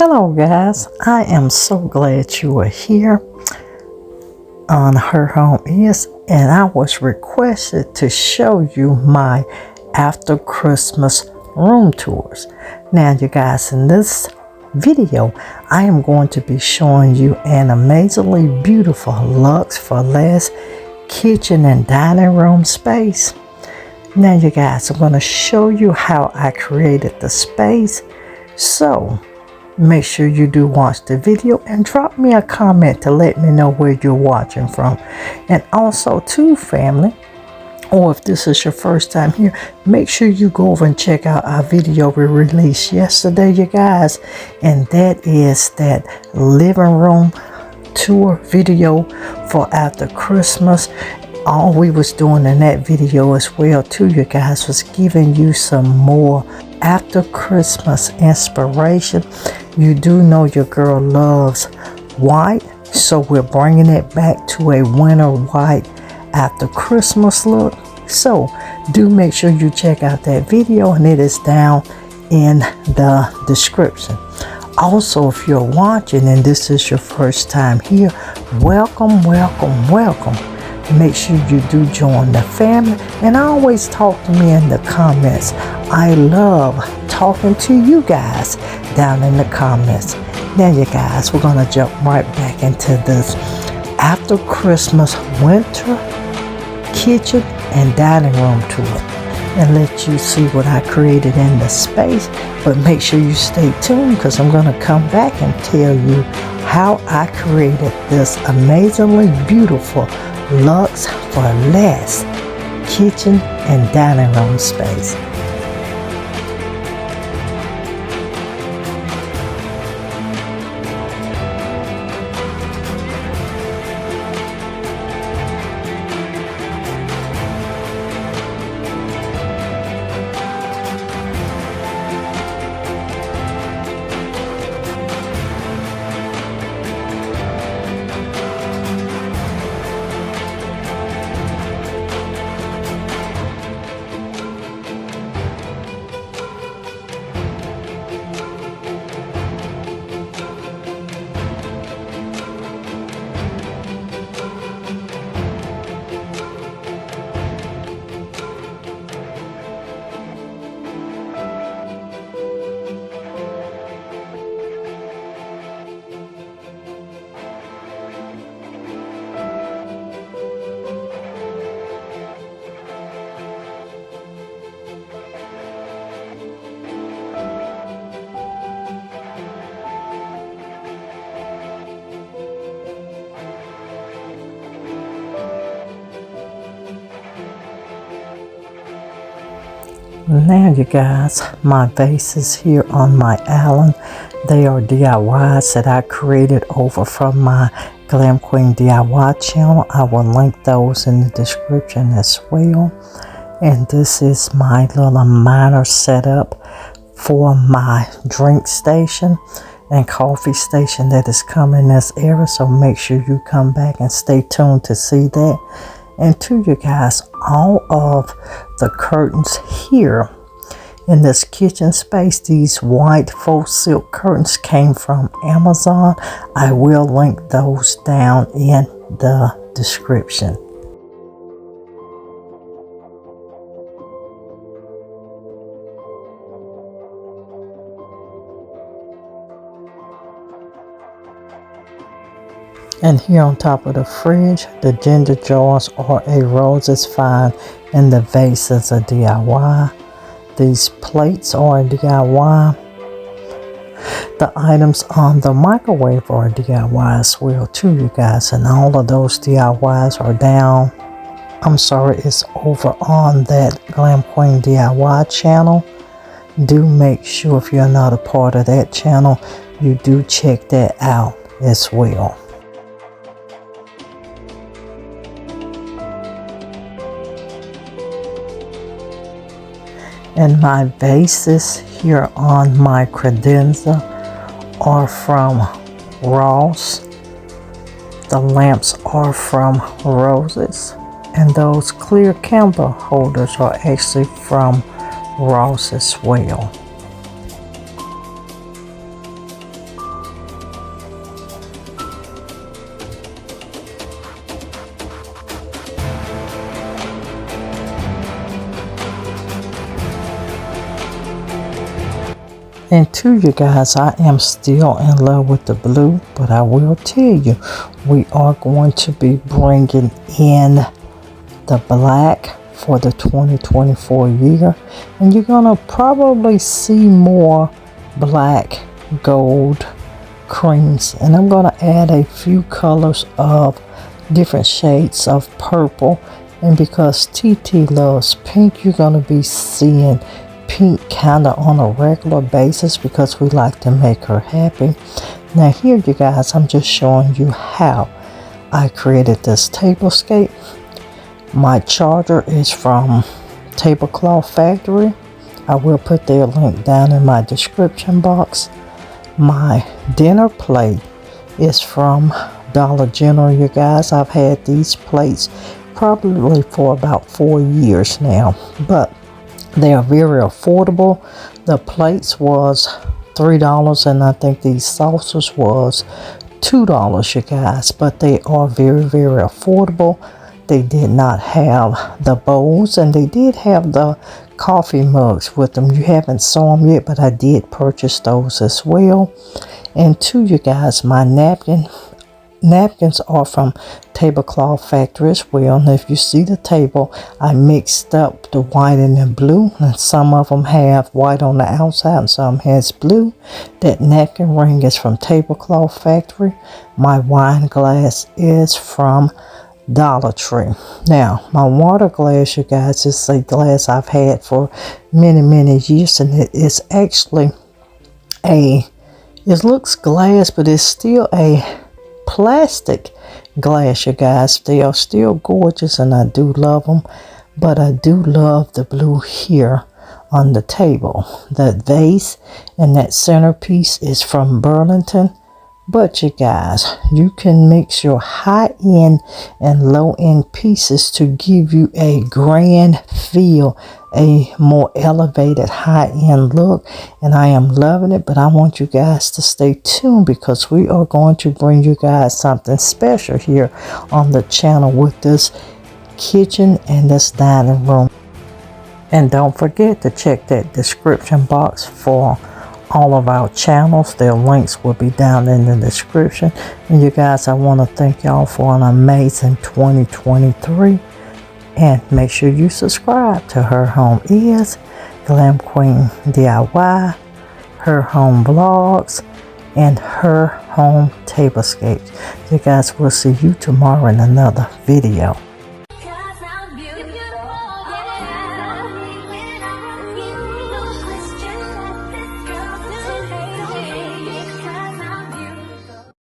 Hello guys, I am so glad you are here on Her Home Is, and I was requested to show you my after Christmas room tours. Now you guys, in this video I am going to be showing you an amazingly beautiful luxe for less kitchen and dining room space. Now you guys, I'm going to show you how I created the space, so make sure you do watch the video and drop me a comment to let me know where you're watching from. And also too, family, or if this is your first time here, make sure you go over and check out our video we released yesterday, you guys, and that is that living room tour video for after Christmas. All we was doing in that video as well too, you guys, was giving you some more after Christmas inspiration. You do know your girl loves white, so we're bringing it back to a winter white after Christmas look. So do make sure you check out that video, and it is down in the description. Also, if you're watching and this is your first time here, welcome. Make sure you do join the family, and always talk to me in the comments. I love talking to you guys down in the comments. Now you guys, we're gonna jump right back into this after Christmas winter kitchen and dining room tour and let you see what I created in the space. But make sure you stay tuned, because I'm gonna come back and tell you how I created this amazingly beautiful luxe for less kitchen and dining room space. Now you guys, my vases here on my island, they are DIYs that I created over from my Glam Queen DIY channel. I will link those in the description as well. And this is my little minor setup for my drink station and coffee station that is coming this era, so make sure you come back and stay tuned to see that. And to you guys, all of the curtains here in this kitchen space, these white faux silk curtains came from Amazon. I will link those down in the description. And here on top of the fridge, the ginger jars are a rose is fine, and the vases are DIY. These plates are a DIY. The items on the microwave are DIY as well too, you guys, and all of those DIYs are down. It's over on that Glam Queen DIY channel. Do make sure, if you're not a part of that channel, you do check that out as well. And my vases here on my credenza are from Ross. The lamps are from Roses. And those clear candle holders are actually from Ross as well. And to you guys, I am still in love with the blue, but I will tell you, we are going to be bringing in the black for the 2024 year. And you're going to probably see more black, gold, creams. And I'm going to add a few colors of different shades of purple. And because TT loves pink, you're going to be seeing pink kind of on a regular basis because we like to make her happy. Now here you guys, I'm just showing you how I created this tablescape. My charger is from Tablecloth Factory. I will put their link down in my description box. My dinner plate is from Dollar General, you guys. I've had these plates probably for about 4 years now, but they are very affordable. The plates was $3 and I think these saucers was $2, you guys, but they are very, very affordable. They did not have the bowls, and they did have the coffee mugs with them. You haven't saw them yet, but I did purchase those as well. And to you guys, my napkins are from Tablecloth Factory as well. And if you see the table, I mixed up the white and the blue, and some of them have white on the outside and some has blue. That napkin ring is from Tablecloth Factory. My wine glass is from Dollar Tree. Now my water glass, you guys, is a glass I've had for many years, and it is actually it looks glass, but it's still a plastic glass, you guys. They are still gorgeous and I do love them, but I do love the blue here on the table. That vase and that centerpiece is from Burlington. But you guys, you can mix your high-end and low-end pieces to give you a grand feel, a more elevated high-end look, and I am loving it. But I want you guys to stay tuned because we are going to bring you guys something special here on the channel with this kitchen and this dining room. And don't forget to check that description box for all of our channels. Their links will be down in the description. And you guys, I want to thank y'all for an amazing 2023, and make sure you subscribe to Her Home Is, Glam Queen DIY, Her Home Vlogs, and Her Home Tablescapes. You guys, will see you tomorrow in another video.